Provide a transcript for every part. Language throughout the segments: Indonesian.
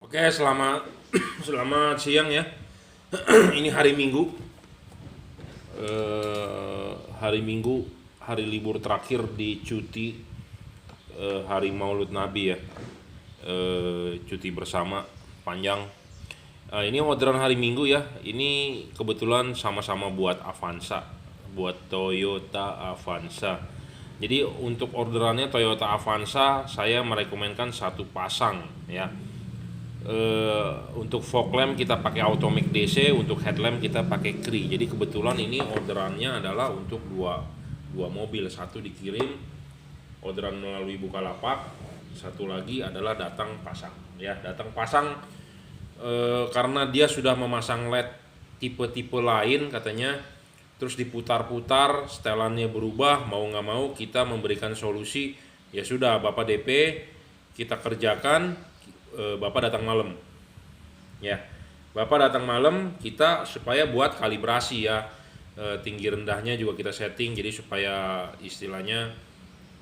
Oke, selamat selamat siang ya. Ini hari Minggu. Hari Minggu, hari libur terakhir di cuti hari Maulud Nabi ya. Cuti bersama panjang. Ini orderan hari Minggu ya. Ini kebetulan sama-sama buat Avanza, buat Toyota Avanza. Jadi untuk orderannya Toyota Avanza saya merekomendkan satu pasang ya. Untuk fog lamp kita pakai Automatic DC, untuk headlamp kita pakai Cree. Jadi kebetulan ini orderannya adalah untuk dua mobil, satu dikirim orderan melalui Bukalapak, satu lagi adalah datang pasang ya. Datang pasang karena dia sudah memasang LED tipe-tipe lain katanya, terus diputar-putar setelannya berubah, mau nggak mau kita memberikan solusi. Ya sudah, Bapak DP, kita kerjakan. Bapak datang malam ya. Bapak datang malam, kita supaya buat kalibrasi ya. Tinggi rendahnya juga kita setting, jadi supaya istilahnya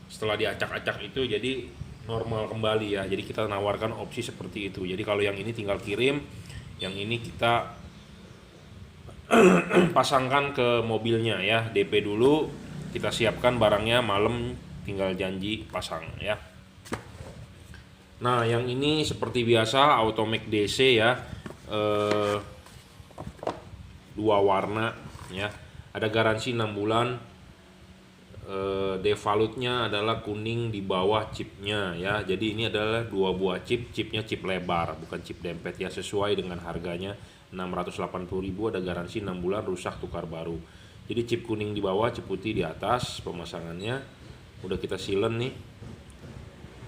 setelah diacak-acak itu jadi normal kembali ya. Jadi kita nawarkan opsi seperti itu. Jadi kalau yang ini tinggal kirim, yang ini kita pasangkan ke mobilnya ya. DP dulu, kita siapkan barangnya, malam tinggal janji pasang ya. Nah, yang ini seperti biasa Automatic DC ya, dua warna ya. Ada garansi 6 bulan. Devalutnya adalah kuning di bawah chipnya ya. Jadi ini adalah dua buah chipnya chip lebar, bukan chip dempet ya. Sesuai dengan harganya 680.000, ada garansi 6 bulan, rusak tukar baru. Jadi chip kuning di bawah, chip putih di atas. Pemasangannya udah kita silen nih.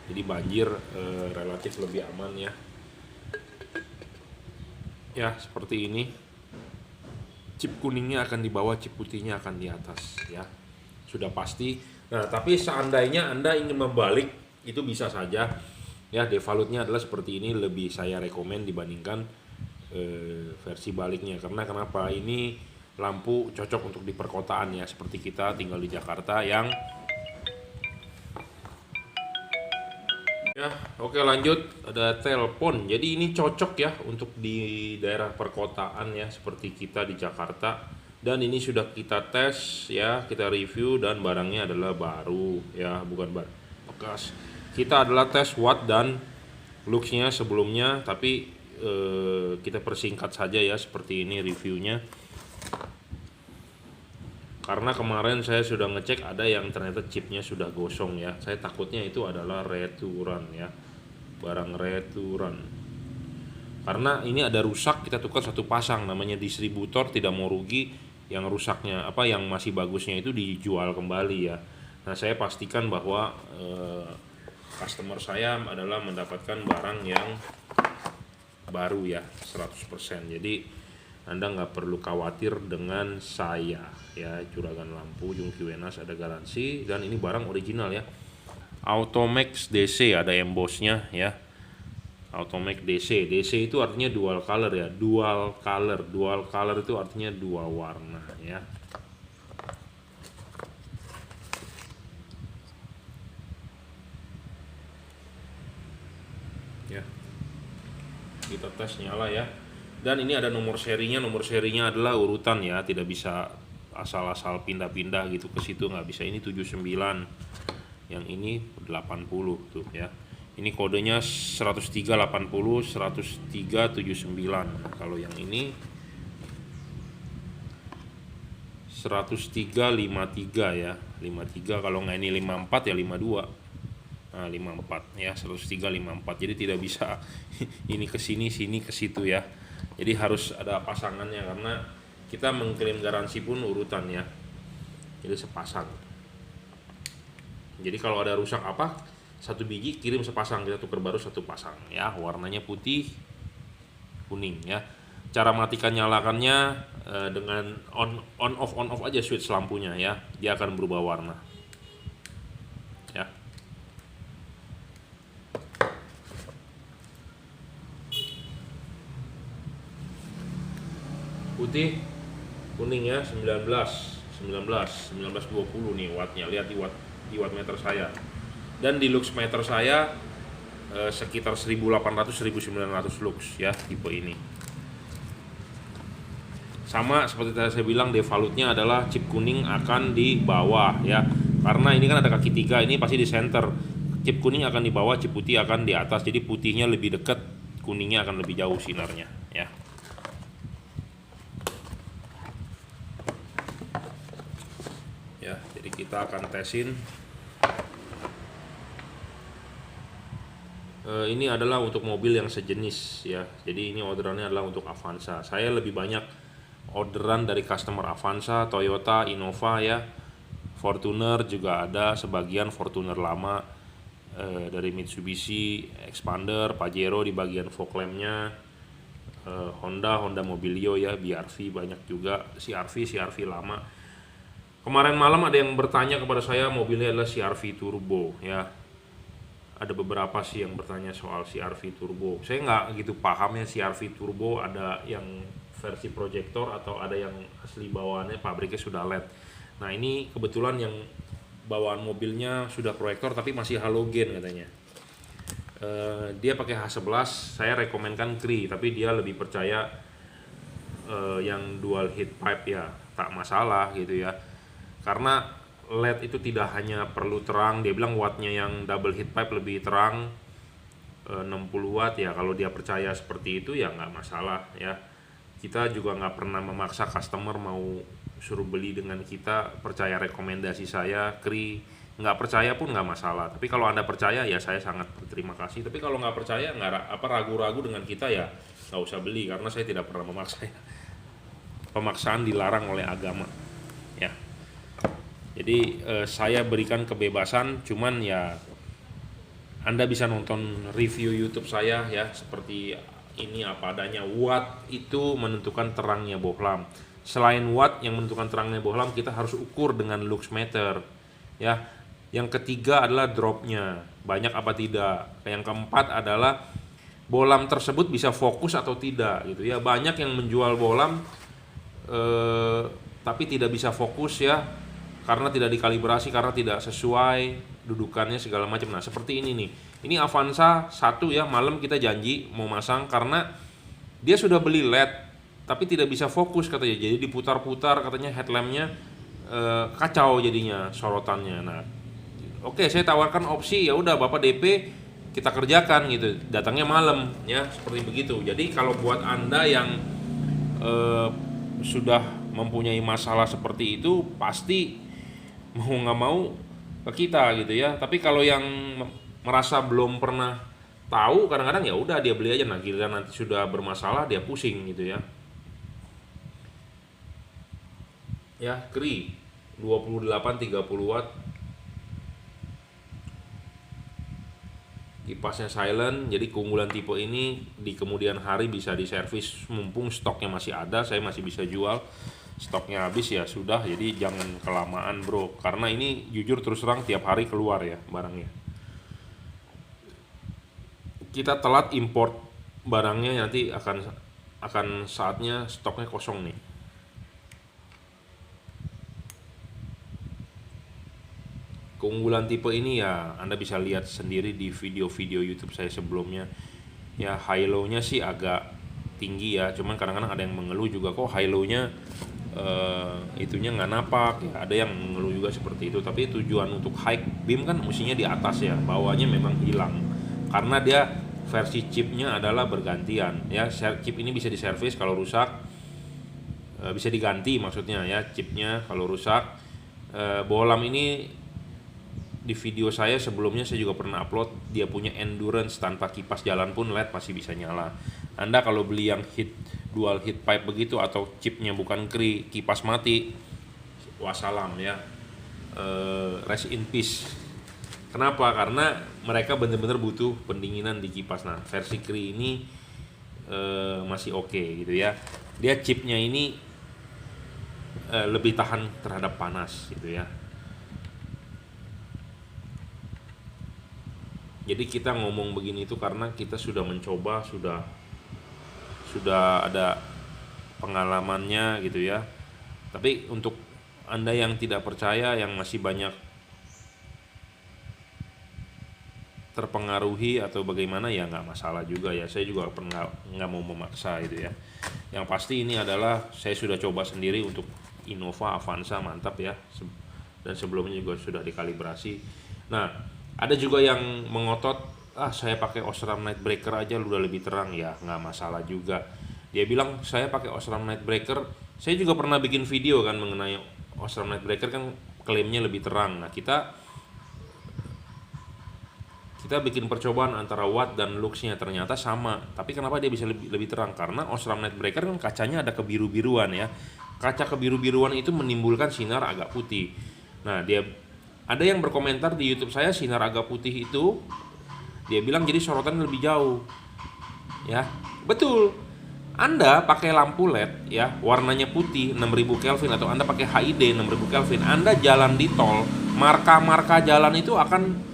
Jadi banjir relatif lebih aman ya. Ya, seperti ini. Chip kuningnya akan di bawah, chip putihnya akan di atas ya. Sudah pasti. Nah, tapi seandainya Anda ingin membalik, itu bisa saja. Ya, devalutnya adalah seperti ini, lebih saya rekomen dibandingkan versi baliknya. Karena kenapa? Ini lampu cocok untuk di perkotaan ya, seperti kita tinggal di Jakarta yang ya. Oke, lanjut, ada telepon. Jadi ini cocok ya untuk di daerah perkotaan ya, seperti kita di Jakarta. Dan ini sudah kita tes ya, kita review, dan barangnya adalah baru ya, bukan bekas. Kita adalah tes watt dan looksnya sebelumnya, tapi kita persingkat saja ya, seperti ini reviewnya. Karena kemarin saya sudah ngecek, ada yang ternyata chipnya sudah gosong ya. Saya takutnya itu adalah returan ya, barang returan. Karena ini ada rusak, kita tukar satu pasang, namanya distributor, tidak mau rugi. Yang rusaknya apa, yang masih bagusnya itu dijual kembali ya. Nah, saya pastikan bahwa customer saya adalah mendapatkan barang yang baru ya, 100%. Jadi Anda nggak perlu khawatir dengan saya ya. Juragan lampu Jungki Wenas ada garansi, dan ini barang original ya. Automax DC ada embossnya ya. Automax DC. DC itu artinya dual color ya. Dual color itu artinya dua warna ya. Ya. Kita tes, nyala ya. Dan ini ada nomor serinya adalah urutan ya, tidak bisa asal-asal pindah-pindah gitu ke situ, nggak bisa. Ini 79, yang ini 80 tuh ya. Ini kodenya 10380, 10379. Kalau yang ini 10353 ya, 53. Kalau nggak ini 54 ya 52. Nah, 54 ya, 10354. Jadi tidak bisa ini ke sini ke situ ya. Jadi harus ada pasangannya, karena kita mengklaim garansi pun urutan ya. Jadi sepasang. Jadi kalau ada rusak apa, satu biji kirim sepasang, kita tukar baru satu pasang ya. Warnanya putih kuning ya. Cara matikan nyalakannya dengan on off aja switch lampunya ya. Dia akan berubah warna. Ya. Putih, kuning ya, 1920 nih wattnya. Lihat di watt meter saya. Dan di lux meter saya sekitar 1800-1900 lux ya tipe ini. Sama seperti tadi saya bilang, devalutnya adalah chip kuning akan di bawah ya. Karena ini kan ada kaki 3, ini pasti di center. Chip kuning akan di bawah, chip putih akan di atas. Jadi putihnya lebih dekat, kuningnya akan lebih jauh sinarnya ya. Ya, jadi kita akan tesin. Ini adalah untuk mobil yang sejenis ya. Jadi ini orderannya adalah untuk Avanza. Saya lebih banyak orderan dari customer Avanza, Toyota, Innova ya. Fortuner juga ada sebagian, Fortuner lama, dari Mitsubishi, Expander, Pajero di bagian fog lampnya, Honda Mobilio ya, BRV banyak juga, CRV lama. Kemarin malam ada yang bertanya kepada saya mobilnya adalah CRV Turbo ya. Ada beberapa sih yang bertanya soal CRV Turbo. Saya nggak gitu paham ya CRV Turbo, ada yang versi proyektor atau ada yang asli bawaannya pabriknya sudah LED. Nah ini kebetulan yang bawaan mobilnya sudah proyektor tapi masih halogen katanya. Dia pakai H11, saya rekomenkan Cree, tapi dia lebih percaya yang dual heat pipe ya, tak masalah gitu ya. Karena LED itu tidak hanya perlu terang, dia bilang wattnya yang double heat pipe lebih terang, 60 watt ya. Kalau dia percaya seperti itu ya nggak masalah ya. Kita juga nggak pernah memaksa customer mau suruh beli dengan kita, percaya rekomendasi saya Cree, nggak percaya pun nggak masalah. Tapi kalau Anda percaya ya saya sangat berterima kasih. Tapi kalau nggak percaya, nggak ragu-ragu dengan kita ya nggak usah beli, karena saya tidak pernah memaksa ya. Pemaksaan dilarang oleh agama ya. Jadi saya berikan kebebasan, cuman ya Anda bisa nonton review YouTube saya ya, seperti ini apa adanya. Watt itu menentukan terangnya bohlam. Selain watt yang menentukan terangnya bohlam, kita harus ukur dengan lux meter ya. Yang ketiga adalah dropnya, banyak apa tidak. Yang keempat adalah bohlam tersebut bisa fokus atau tidak gitu ya. Banyak yang menjual bohlam tapi tidak bisa fokus ya, karena tidak dikalibrasi, karena tidak sesuai dudukannya segala macam. Nah seperti ini nih, ini Avanza 1 ya, malam kita janji mau masang karena dia sudah beli LED tapi tidak bisa fokus katanya, jadi diputar-putar katanya headlampnya, kacau jadinya sorotannya. Nah oke, saya tawarkan opsi, ya udah Bapak DP kita kerjakan gitu, datangnya malam ya, seperti begitu. Jadi kalau buat Anda yang sudah mempunyai masalah seperti itu, pasti mau nggak mau ke kita gitu ya. Tapi kalau yang merasa belum pernah tahu, kadang-kadang ya udah dia beli aja. Nah giliran nanti sudah bermasalah dia pusing gitu ya. Ya Cree 28-30 watt, kipasnya silent. Jadi keunggulan tipe ini di kemudian hari bisa diservis, mumpung stoknya masih ada, saya masih bisa jual. Stoknya habis ya sudah, jadi jangan kelamaan bro, karena ini jujur terus terang tiap hari keluar ya barangnya. Kita telat import barangnya, nanti akan saatnya stoknya kosong nih. Keunggulan tipe ini ya Anda bisa lihat sendiri di video-video YouTube saya sebelumnya ya. High low-nya sih agak tinggi ya, cuman kadang-kadang ada yang mengeluh juga, kok high low-nya itunya nggak napak ya, ada yang mengeluh juga seperti itu. Tapi tujuan untuk high beam kan mestinya di atas ya, bawahnya memang hilang karena dia versi chipnya adalah bergantian ya. Chip ini bisa diservis kalau rusak, bisa diganti maksudnya ya chipnya kalau rusak. Bohlam ini di video saya sebelumnya saya juga pernah upload, dia punya endurance, tanpa kipas jalan pun LED masih bisa nyala. Anda kalau beli yang dual heat pipe begitu atau chipnya bukan Cree, kipas mati, wassalam ya, rest in peace. Kenapa? Karena mereka benar-benar butuh pendinginan di kipas. Nah versi Cree ini masih oke gitu ya. Dia chipnya ini lebih tahan terhadap panas gitu ya. Jadi kita ngomong begini itu karena kita sudah mencoba, sudah ada pengalamannya gitu ya. Tapi untuk Anda yang tidak percaya, yang masih banyak terpengaruhi atau bagaimana ya nggak masalah juga ya, saya juga nggak mau memaksa itu ya. Yang pasti ini adalah saya sudah coba sendiri untuk Innova Avanza, mantap ya, dan sebelumnya juga sudah dikalibrasi. Nah, ada juga yang mengotot, saya pakai Osram Night Breaker aja udah lebih terang, ya nggak masalah juga. Dia bilang saya pakai Osram Night Breaker, saya juga pernah bikin video kan mengenai Osram Night Breaker, kan klaimnya lebih terang. Nah, kita bikin percobaan antara watt dan looks-nya, ternyata sama. Tapi kenapa dia bisa lebih terang? Karena Osram Night Breaker kan kacanya ada kebiru-biruan ya. Kaca kebiru-biruan itu menimbulkan sinar agak putih. Nah, ada yang berkomentar di YouTube saya, sinar agak putih itu dia bilang jadi sorotan lebih jauh. Ya, betul. Anda pakai lampu LED ya, warnanya putih 6000 Kelvin, atau Anda pakai HID 6000 Kelvin, Anda jalan di tol, marka-marka jalan itu akan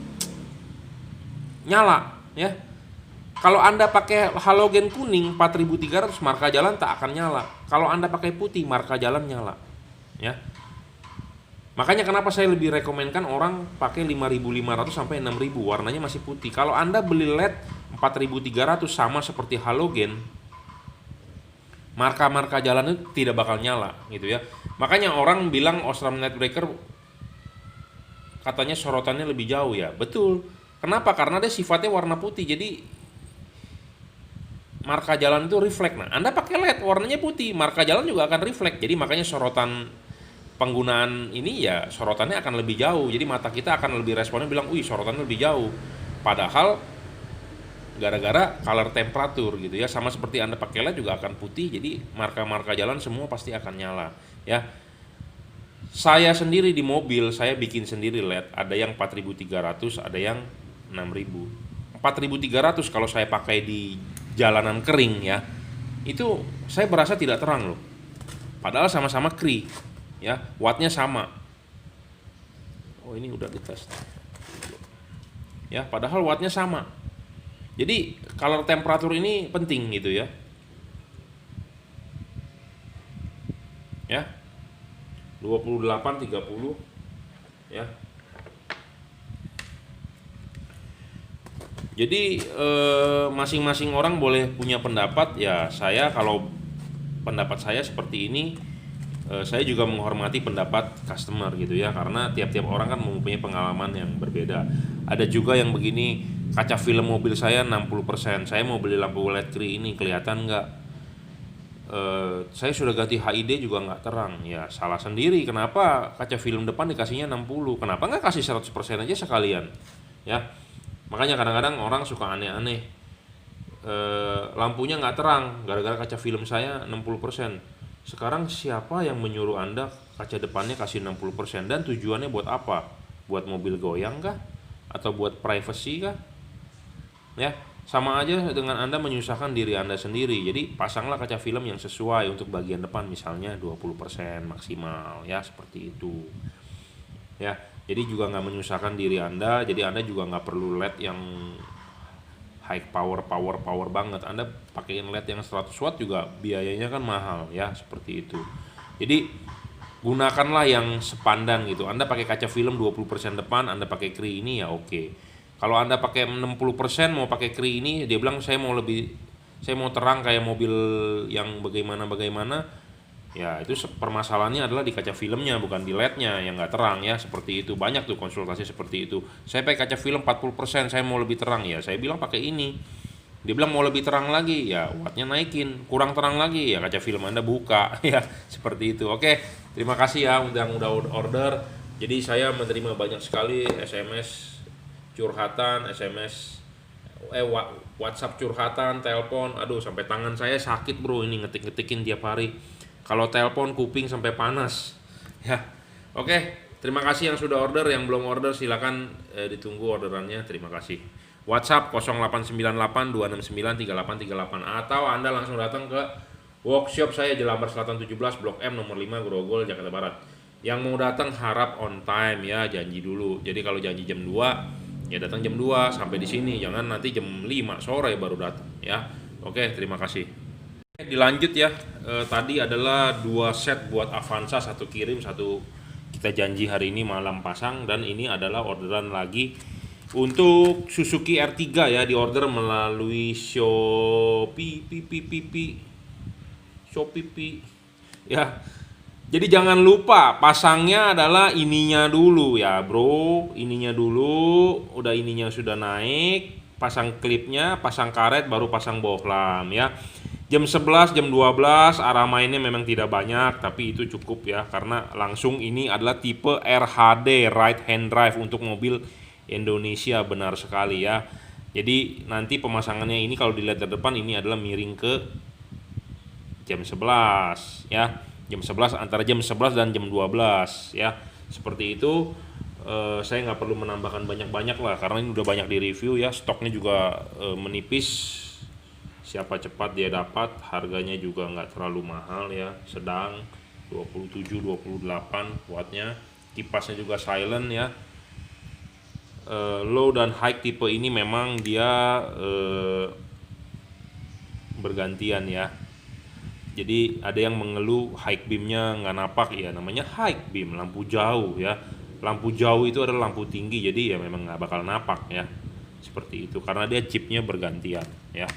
nyala ya. Kalau Anda pakai halogen kuning 4300, marka jalan tak akan nyala. Kalau Anda pakai putih, marka jalan nyala ya. Makanya kenapa saya lebih rekomenkan orang pakai 5500 sampai 6000, warnanya masih putih. Kalau Anda beli LED 4300 sama seperti halogen, marka-marka jalan itu tidak bakal nyala gitu ya. Makanya orang bilang Osram Night Breaker katanya sorotannya lebih jauh ya. Betul. Kenapa? Karena dia sifatnya warna putih, jadi marka jalan itu reflect. Nah, Anda pakai LED warnanya putih, marka jalan juga akan reflect. Jadi makanya sorotan penggunaan ini ya sorotannya akan lebih jauh. Jadi mata kita akan lebih responnya bilang, "Wih, sorotannya lebih jauh." Padahal gara-gara color temperatur gitu ya. Sama seperti Anda pakai LED juga akan putih, jadi marka-marka jalan semua pasti akan nyala ya. Saya sendiri di mobil, saya bikin sendiri LED, ada yang 4300, ada yang 6000. 4300 kalau saya pakai di jalanan kering ya, itu saya berasa tidak terang loh. Padahal sama-sama Cree ya, wattnya sama. Oh, ini udah dites ya, padahal wattnya sama. Jadi color temperatur ini penting gitu ya. Ya. 28 30 ya. Jadi masing-masing orang boleh punya pendapat ya. Kalau pendapat saya seperti ini, saya juga menghormati pendapat customer gitu ya, karena tiap-tiap orang kan mempunyai pengalaman yang berbeda. Ada juga yang begini, kaca film mobil saya 60%, saya mau beli lampu LED Cree ini, kelihatan nggak? Saya sudah ganti HID juga nggak terang. Ya salah sendiri, kenapa kaca film depan dikasihnya 60? Kenapa nggak kasih 100% aja sekalian ya? Makanya kadang-kadang orang suka aneh-aneh, lampunya nggak terang gara-gara kaca film saya 60%. Sekarang siapa yang menyuruh Anda kaca depannya kasih 60%, dan tujuannya buat apa? Buat mobil goyang kah? Atau buat privacy kah? Ya, sama aja dengan Anda menyusahkan diri Anda sendiri. Jadi pasanglah kaca film yang sesuai untuk bagian depan, misalnya 20% maksimal ya, seperti itu ya. Jadi juga nggak menyusahkan diri Anda, jadi Anda juga nggak perlu LED yang high power banget. Anda pakaiin LED yang 100 watt juga biayanya kan mahal ya, seperti itu. Jadi gunakanlah yang sepandan gitu. Anda pakai kaca film 20% depan, Anda pakai Cree ini ya oke. Kalau Anda pakai 60% mau pakai Cree ini, dia bilang saya mau terang kayak mobil yang bagaimana. Ya itu permasalahannya adalah di kaca filmnya, bukan di LED-nya yang nggak terang ya, seperti itu. Banyak tuh konsultasi seperti itu. Saya pakai kaca film 40%, saya mau lebih terang ya. Saya bilang pakai ini. Dia bilang mau lebih terang lagi, ya wattnya naikin. Kurang terang lagi, ya kaca film Anda buka ya, seperti itu. Oke, terima kasih ya udah order. Jadi saya menerima banyak sekali SMS curhatan, WhatsApp curhatan, telepon. Aduh, sampai tangan saya sakit bro, ini ngetik-ngetikin tiap hari. Kalau telepon kuping sampai panas ya. Oke, terima kasih yang sudah order. Yang belum order silakan ditunggu orderannya. Terima kasih. WhatsApp 089826938838, atau Anda langsung datang ke workshop saya Jelambar Selatan 17 Blok M nomor 5 Grogol Jakarta Barat. Yang mau datang harap on time ya, janji dulu. Jadi kalau janji jam 2 ya datang jam 2 sampai di sini, jangan nanti jam 5 sore baru datang ya. Oke, terima kasih. Dilanjut ya, tadi adalah 2 set buat Avanza, 1 kirim, 1 kita janji hari ini malam pasang, dan ini adalah orderan lagi Untuk Suzuki R3 ya, diorder melalui Shopee ya. Jadi jangan lupa pasangnya adalah ininya dulu ya bro, ininya dulu. Udah ininya sudah naik, pasang klipnya, pasang karet, baru pasang bohlam ya. Jam 11, jam 12 arah mainnya memang tidak banyak, tapi itu cukup ya, karena langsung ini adalah tipe RHD, right hand drive, untuk mobil Indonesia, benar sekali ya. Jadi nanti pemasangannya ini kalau dilihat dari depan ini adalah miring ke jam 11 ya. Jam 11, antara jam 11 dan jam 12 ya. Seperti itu. Saya nggak perlu menambahkan banyak-banyak lah, karena ini udah banyak di review ya. Stoknya juga menipis. Siapa cepat dia dapat. Harganya juga nggak terlalu mahal ya, sedang 27-28 wattnya. Kipasnya juga silent ya. Low dan high tipe ini memang dia bergantian ya. Jadi ada yang mengeluh high beamnya nggak napak ya, namanya high beam, lampu jauh ya. Lampu jauh itu adalah lampu tinggi, jadi ya memang nggak bakal napak ya. Seperti itu, karena dia chipnya bergantian ya.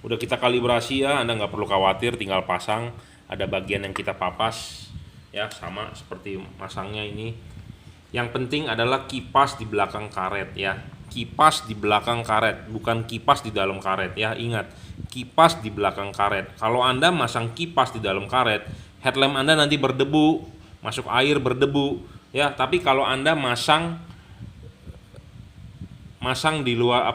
Udah kita kalibrasi ya, Anda nggak perlu khawatir, tinggal pasang. Ada bagian yang kita papas ya, sama seperti masangnya ini. Yang penting adalah kipas di belakang karet ya. Kipas di belakang karet, bukan kipas di dalam karet ya. Ingat, kipas di belakang karet. Kalau Anda masang kipas di dalam karet, headlamp Anda nanti berdebu, masuk air berdebu ya. Tapi kalau Anda masang di luar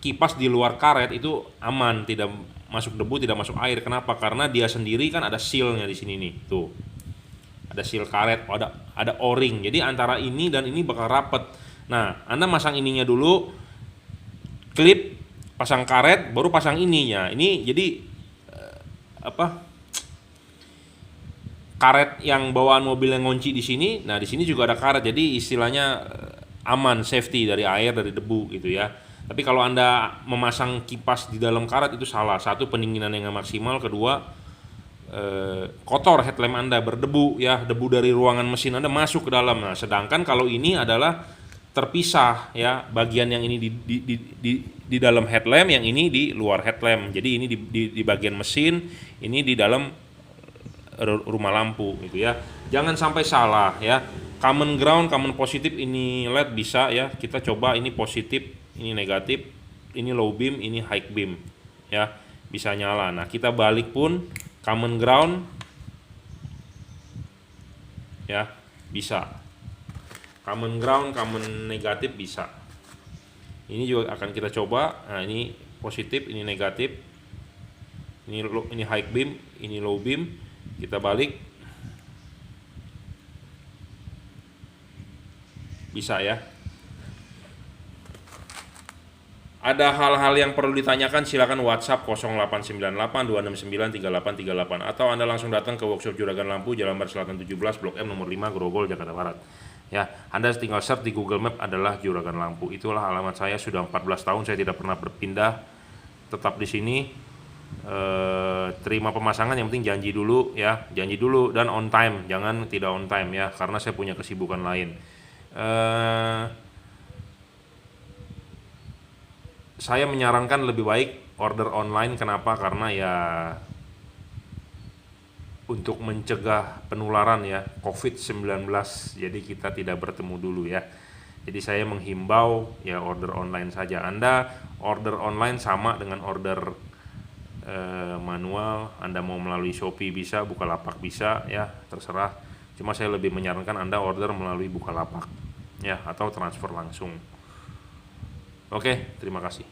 kipas di luar karet, itu aman, tidak masuk debu, tidak masuk air. Kenapa? Karena dia sendiri kan ada sealnya di sini nih, tuh. Ada seal karet, ada o-ring. Jadi antara ini dan ini bakal rapet. Nah, Anda masang ininya dulu, klip, pasang karet, baru pasang ininya. Ini jadi karet yang bawaan mobil yang ngunci di sini. Nah, di sini juga ada karet. Jadi istilahnya aman, safety dari air, dari debu gitu ya. Tapi kalau Anda memasang kipas di dalam karet itu salah. Satu, pendinginan yang nggak maksimal. Kedua, kotor headlamp Anda, berdebu ya, debu dari ruangan mesin Anda masuk ke dalam. Nah, sedangkan kalau ini adalah terpisah ya, bagian yang ini di dalam headlamp, yang ini di luar headlamp. Jadi ini di bagian mesin, ini di dalam rumah lampu gitu ya. Jangan sampai salah ya. Common ground, common positif, ini LED bisa ya. Kita coba ini positif, ini negatif, ini low beam, ini high beam ya, bisa nyala. Nah, kita balik pun common ground ya, bisa. Common ground, common negatif bisa. Ini juga akan kita coba. Nah, ini positif, ini negatif. Ini high beam, ini low beam. Kita balik. Bisa ya. Ada hal-hal yang perlu ditanyakan, silakan WhatsApp 0898 269 3838, atau Anda langsung datang ke workshop Juragan Lampu, Jalan Barat Selatan 17, Blok M nomor 5, Grogol, Jakarta Barat. Ya, Anda tinggal search di Google Map adalah Juragan Lampu. Itulah alamat saya, sudah 14 tahun saya tidak pernah berpindah, tetap di sini. Terima pemasangan, yang penting janji dulu ya, janji dulu, dan on time, jangan tidak on time ya, karena saya punya kesibukan lain. Saya menyarankan lebih baik order online. Kenapa? Karena ya untuk mencegah penularan ya, COVID-19. Jadi kita tidak bertemu dulu ya. Jadi saya menghimbau ya order online saja. Anda order online sama dengan order manual. Anda mau melalui Shopee bisa, Bukalapak bisa ya, terserah. Cuma saya lebih menyarankan Anda order melalui Bukalapak ya, atau transfer langsung. Oke, terima kasih.